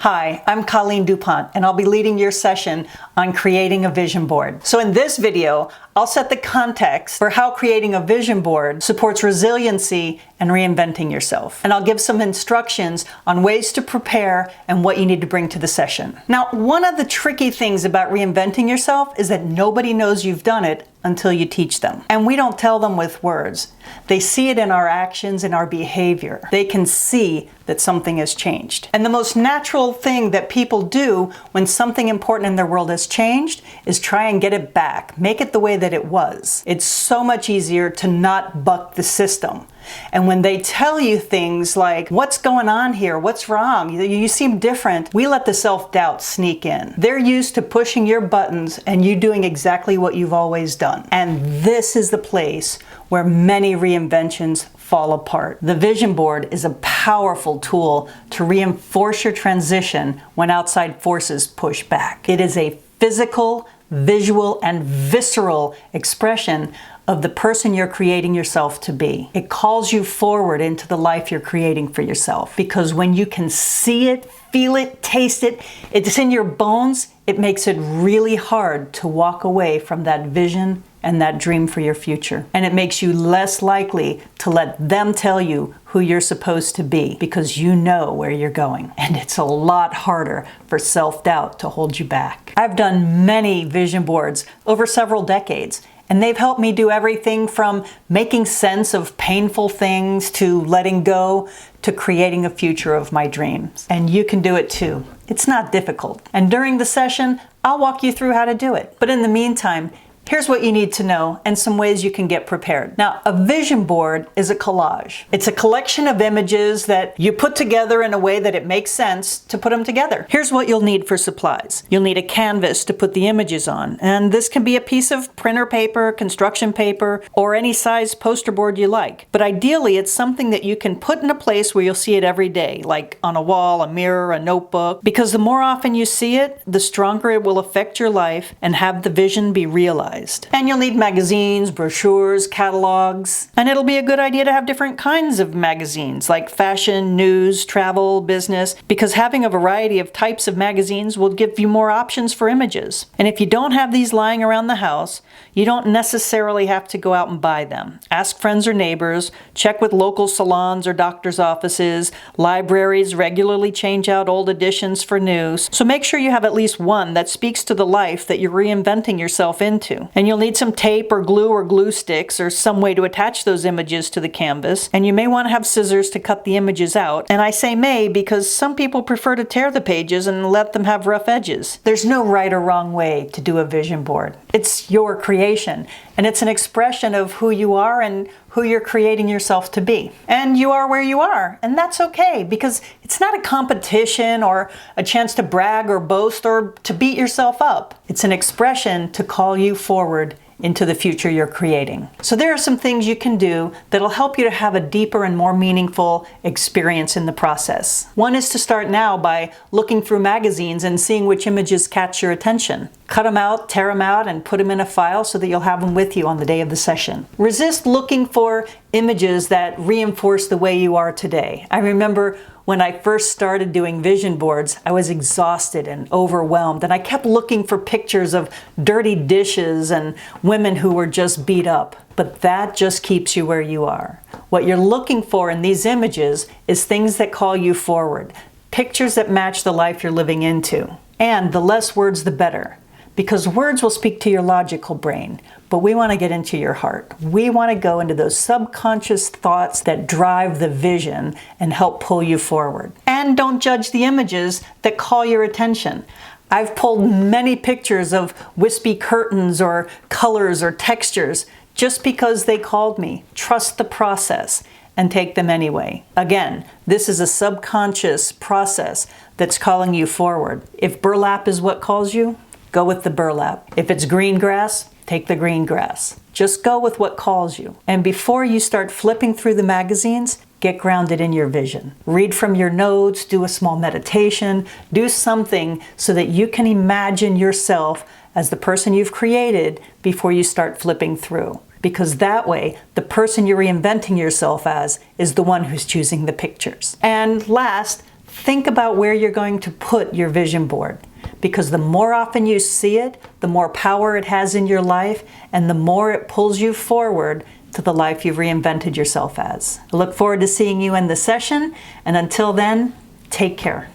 Hi, I'm Colleen Dupont, and I'll be leading your session on creating a vision board. So in this video, I'll set the context for how creating a vision board supports resiliency and reinventing yourself. And I'll give some instructions on ways to prepare and what you need to bring to the session. Now, one of the tricky things about reinventing yourself is that nobody knows you've done it until you teach them. And we don't tell them with words. They see it in our actions and our behavior. They can see that something has changed. And the most natural thing that people do when something important in their world has changed is try and get it back, make it the way that it was. It's so much easier to not buck the system. And when they tell you things like, what's going on here? What's wrong? You seem different. We let the self-doubt sneak in. They're used to pushing your buttons and you doing exactly what you've always done. And this is the place where many reinventions fall apart. The vision board is a powerful tool to reinforce your transition when outside forces push back. It is a physical, visual, and visceral expression of the person you're creating yourself to be. It calls you forward into the life you're creating for yourself. Because when you can see it, feel it, taste it, it's in your bones, it makes it really hard to walk away from that vision and that dream for your future. And it makes you less likely to let them tell you who you're supposed to be because you know where you're going. And it's a lot harder for self-doubt to hold you back. I've done many vision boards over several decades, and they've helped me do everything from making sense of painful things to letting go to creating a future of my dreams. And you can do it too. It's not difficult. And during the session, I'll walk you through how to do it. But in the meantime, here's what you need to know and some ways you can get prepared. Now, a vision board is a collage. It's a collection of images that you put together in a way that it makes sense to put them together. Here's what you'll need for supplies. You'll need a canvas to put the images on, and this can be a piece of printer paper, construction paper, or any size poster board you like. But ideally, it's something that you can put in a place where you'll see it every day, like on a wall, a mirror, a notebook, because the more often you see it, the stronger it will affect your life and have the vision be realized. And you'll need magazines, brochures, catalogs, and it'll be a good idea to have different kinds of magazines like fashion, news, travel, business, because having a variety of types of magazines will give you more options for images. And if you don't have these lying around the house, you don't necessarily have to go out and buy them. Ask friends or neighbors, check with local salons or doctor's offices. Libraries regularly change out old editions for new, so make sure you have at least one that speaks to the life that you're reinventing yourself into. And you'll need some tape or glue sticks or some way to attach those images to the canvas. And you may want to have scissors to cut the images out. And I say may because some people prefer to tear the pages and let them have rough edges. There's no right or wrong way to do a vision board. It's your creation. And it's an expression of who you are and who you're creating yourself to be. And you are where you are. And that's okay because it's not a competition or a chance to brag or boast or to beat yourself up. It's an expression to call you forward into the future you're creating. So there are some things you can do that'll help you to have a deeper and more meaningful experience in the process. One is to start now by looking through magazines and seeing which images catch your attention. Cut them out, tear them out, and put them in a file so that you'll have them with you on the day of the session. Resist looking for images that reinforce the way you are today. I remember when I first started doing vision boards, I was exhausted and overwhelmed, and I kept looking for pictures of dirty dishes and women who were just beat up. But that just keeps you where you are. What you're looking for in these images is things that call you forward, pictures that match the life you're living into. And the less words, the better. Because words will speak to your logical brain, but we want to get into your heart. We want to go into those subconscious thoughts that drive the vision and help pull you forward. And don't judge the images that call your attention. I've pulled many pictures of wispy curtains or colors or textures just because they called me. Trust the process and take them anyway. Again, this is a subconscious process that's calling you forward. If burlap is what calls you, go with the burlap. If it's green grass, take the green grass. Just go with what calls you. And before you start flipping through the magazines, get grounded in your vision. Read from your notes, do a small meditation, do something so that you can imagine yourself as the person you've created before you start flipping through. Because that way, the person you're reinventing yourself as is the one who's choosing the pictures. And last, think about where you're going to put your vision board, because the more often you see it, the more power it has in your life, and the more it pulls you forward to the life you've reinvented yourself as. I look forward to seeing you in the session, and until then, take care.